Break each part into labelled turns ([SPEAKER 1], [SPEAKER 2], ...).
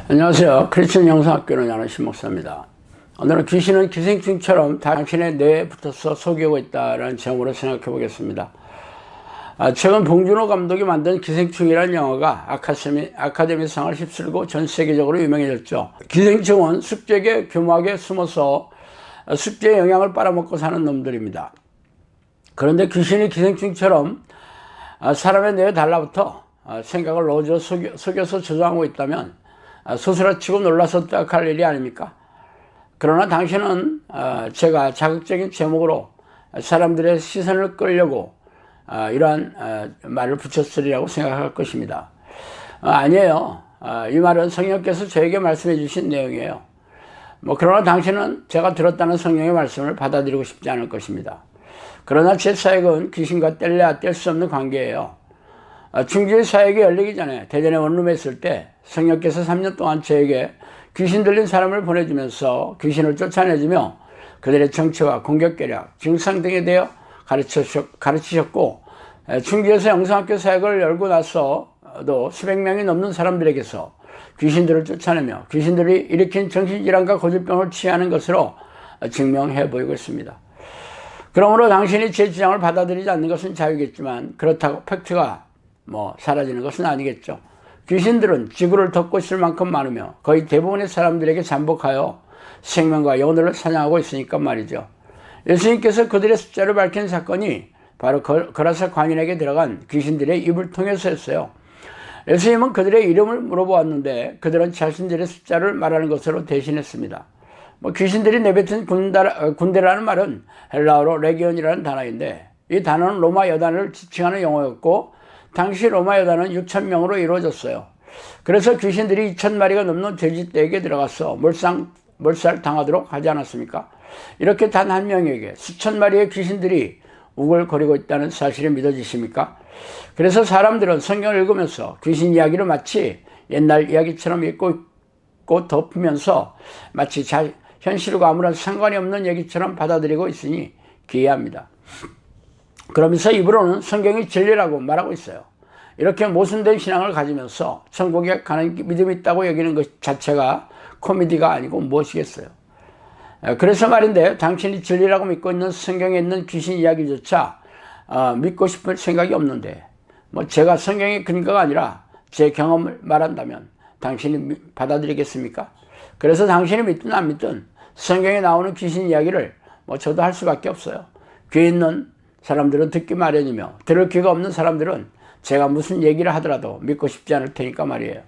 [SPEAKER 1] 안녕하세요. 크리스천 영성학교를 여는 신목사입니다. 오늘은 귀신은 기생충처럼 당신의 뇌에 붙어서 속이고 있다는 제목으로 생각해 보겠습니다. 최근 봉준호 감독이 만든 기생충이라는 영화가 아카데미상을 휩쓸고 전 세계적으로 유명해졌죠. 기생충은 숲속에 교묘하게 숨어서 숲지의 영향을 빨아먹고 사는 놈들입니다. 그런데 귀신이 기생충처럼 사람의 뇌에 달라붙어 생각을 넣어줘 속여서 조종하고 있다면 소스라치고 놀라서 할 일이 아닙니까? 그러나 당신은 제가 자극적인 제목으로 사람들의 시선을 끌려고 이러한 말을 붙였으리라고 생각할 것입니다. 아니에요. 이 말은 성령께서 저에게 말씀해 주신 내용이에요. 그러나 당신은 제가 들었다는 성령의 말씀을 받아들이고 싶지 않을 것입니다. 그러나 제 사역은 귀신과 뗄래야 뗄 수 없는 관계예요. 중주의 사역이 열리기 전에 대전에 원룸에 있을 때 성령께서 3년 동안 저에게 귀신 들린 사람을 보내주면서 귀신을 쫓아내주며 그들의 정체와 공격계략, 증상 등에 대해 가르치셨고, 중주에서 영성학교 사역을 열고 나서도 수백 명이 넘는 사람들에게서 귀신들을 쫓아내며 귀신들이 일으킨 정신질환과 고질병을 치유하는 것으로 증명해 보이고 있습니다. 그러므로 당신이 제 주장을 받아들이지 않는 것은 자유겠지만 그렇다고 팩트가 사라지는 것은 아니겠죠. 귀신들은 지구를 덮고 있을 만큼 많으며 거의 대부분의 사람들에게 잠복하여 생명과 영혼을 사냥하고 있으니까 말이죠. 예수님께서 그들의 숫자를 밝힌 사건이 바로 거라사 광인에게 들어간 귀신들의 입을 통해서였어요. 예수님은 그들의 이름을 물어보았는데 그들은 자신들의 숫자를 말하는 것으로 대신했습니다. 귀신들이 내뱉은 군대라는 말은 헬라어로 레기온이라는 단어인데 이 단어는 로마 여단을 지칭하는 용어였고 당시 로마 여단은 6,000명으로 이루어졌어요. 그래서 귀신들이 2,000마리가 넘는 돼지떼에게 들어가서 몰살당하도록 하지 않았습니까? 이렇게 단 한 명에게 수천 마리의 귀신들이 우글거리고 있다는 사실이 믿어지십니까? 그래서 사람들은 성경을 읽으면서 귀신 이야기를 마치 옛날 이야기처럼 읽고 덮으면서 마치 현실과 아무런 상관이 없는 얘기처럼 받아들이고 있으니 기이합니다. 그러면서 입으로는 성경이 진리라고 말하고 있어요. 이렇게 모순된 신앙을 가지면서 천국에 가는 믿음이 있다고 여기는 것 자체가 코미디가 아니고 무엇이겠어요. 그래서 말인데 당신이 진리라고 믿고 있는 성경에 있는 귀신 이야기조차 믿고 싶을 생각이 없는데 제가 성경의 근거가 아니라 제 경험을 말한다면 당신이 받아들이겠습니까? 그래서 당신이 믿든 안 믿든 성경에 나오는 귀신 이야기를 저도 할 수밖에 없어요. 귀 있는 사람들은 듣기 마련이며 들을 귀가 없는 사람들은 제가 무슨 얘기를 하더라도 믿고 싶지 않을 테니까 말이에요.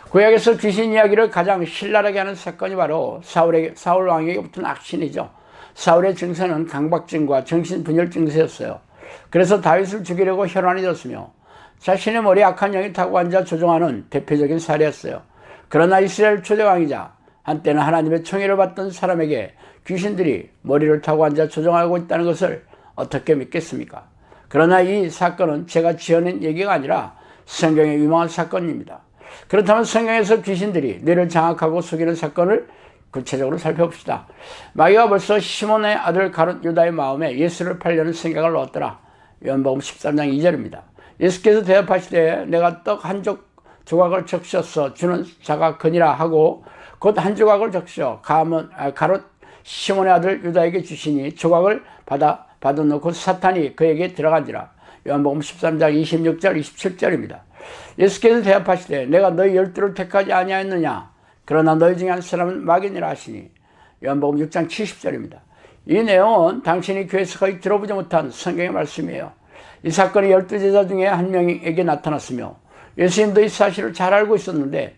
[SPEAKER 1] 구약에서 귀신 이야기를 가장 신랄하게 하는 사건이 바로 사울 왕에게 붙은 악신이죠. 사울의 증세는 강박증과 정신분열 증세였어요. 그래서 다윗을 죽이려고 혈안이 졌으며 자신의 머리에 악한 영이 타고 앉아 조종하는 대표적인 사례였어요. 그러나 이스라엘 초대왕이자 한때는 하나님의 총애를 받던 사람에게 귀신들이 머리를 타고 앉아 조종하고 있다는 것을 어떻게 믿겠습니까? 그러나 이 사건은 제가 지어낸 얘기가 아니라 성경에 유명한 사건입니다. 그렇다면 성경에서 귀신들이 뇌를 장악하고 속이는 사건을 구체적으로 살펴봅시다. 마귀가 벌써 시몬의 아들 가룟 유다의 마음에 예수를 팔려는 생각을 넣었더라. 요한복음 13장 2절입니다. 예수께서 대답하시되 내가 떡 한 조각을 적셔서 주는 자가 그니라 하고 곧 한 조각을 적셔 가룟 시몬의 아들 유다에게 주시니 조각을 받아놓고 사탄이 그에게 들어간지라. 요한복음 13장 26절 27절입니다. 예수께서 대답하시되 내가 너희 12를 택하지 아니하였느냐 그러나 너희 중에 한 사람은 마귀니라 하시니. 요한복음 6장 70절입니다. 이 내용은 당신이 교회에서 거의 들어보지 못한 성경의 말씀이에요. 이 사건이 12제자 중에 한 명에게 나타났으며 예수님도 이 사실을 잘 알고 있었는데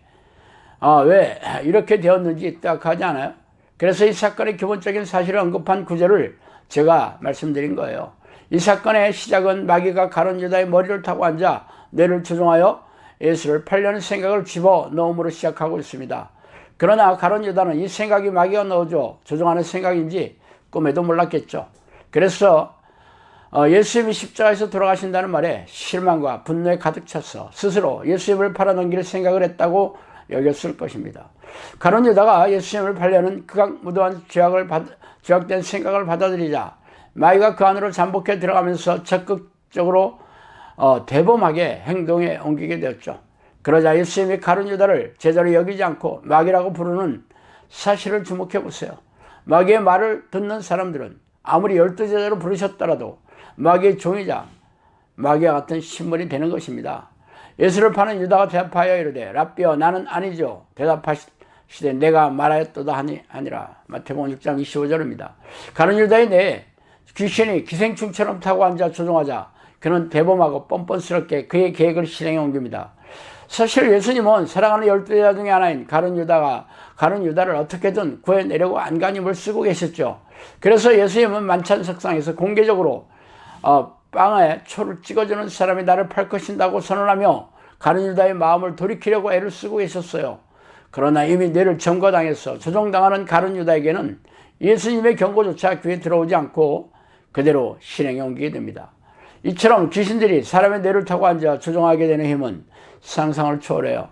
[SPEAKER 1] 왜 이렇게 되었는지 딱하지 않아요? 그래서 이 사건의 기본적인 사실을 언급한 구절을 제가 말씀드린 거예요. 이 사건의 시작은 마귀가 가룟 유다의 머리를 타고 앉아 뇌를 조종하여 예수를 팔려는 생각을 집어넣음으로 시작하고 있습니다. 그러나 가룟 유다는 이 생각이 마귀가 넣어줘 조종하는 생각인지 꿈에도 몰랐겠죠. 그래서 예수님이 십자가에서 돌아가신다는 말에 실망과 분노에 가득 차서 스스로 예수님을 팔아넘길 생각을 했다고 여겼을 것입니다. 가룟 유다가 예수님을 팔려는 극악무도한 죄악된 생각을 받아들이자 마귀가 그 안으로 잠복해 들어가면서 적극적으로 대범하게 행동에 옮기게 되었죠. 그러자 예수님이 가룟 유다를 제자로 여기지 않고 마귀라고 부르는 사실을 주목해 보세요. 마귀의 말을 듣는 사람들은 아무리 12제자로 부르셨더라도 마귀의 종이자 마귀와 같은 신분이 되는 것입니다. 예수를 파는 유다가 대답하여 이르되 랍비여 나는 아니죠. 대답하시되 내가 말하였도다 아니라. 마태복음 6장 25절입니다. 가룟 유다의 뇌에 귀신이 기생충처럼 타고 앉아 조종하자 그는 대범하고 뻔뻔스럽게 그의 계획을 실행해 옮깁니다. 사실 예수님은 사랑하는 12제자 중에 하나인 가룟 유다를 어떻게든 구해내려고 안간힘을 쓰고 계셨죠. 그래서 예수님은 만찬석상에서 공개적으로 빵에 초를 찍어주는 사람이 나를 팔 것인다고 선언하며 가룟 유다의 마음을 돌이키려고 애를 쓰고 계셨어요. 그러나 이미 뇌를 점거당해서 조종당하는 가룟 유다에게는 예수님의 경고조차 귀에 들어오지 않고 그대로 실행에 옮기게 됩니다. 이처럼 귀신들이 사람의 뇌를 타고 앉아 조종하게 되는 힘은 상상을 초월해요.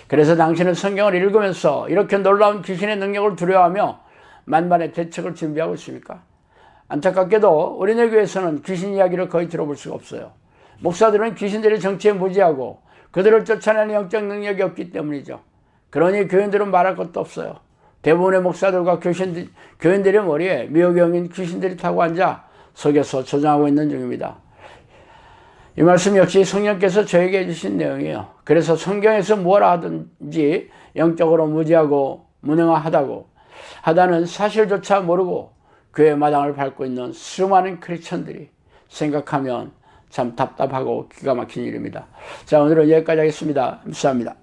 [SPEAKER 1] 그래서 당신은 성경을 읽으면서 이렇게 놀라운 귀신의 능력을 두려워하며 만반의 대책을 준비하고 있습니까? 안타깝게도 우리네 교회에서는 귀신 이야기를 거의 들어볼 수가 없어요. 목사들은 귀신들의 정치에 무지하고 그들을 쫓아내는 영적 능력이 없기 때문이죠. 그러니 교인들은 말할 것도 없어요. 대부분의 목사들과 교인들의 머리에 미호경인 귀신들이 타고 앉아 속에서 조종하고 있는 중입니다. 이 말씀 역시 성령께서 저에게 해주신 내용이에요. 그래서 성경에서 무엇을 하든지 영적으로 무지하고 무능하다는 사실조차 모르고 교회 마당을 밟고 있는 수많은 크리스천들이 생각하면 참 답답하고 기가 막힌 일입니다. 자, 오늘은 여기까지 하겠습니다. 감사합니다.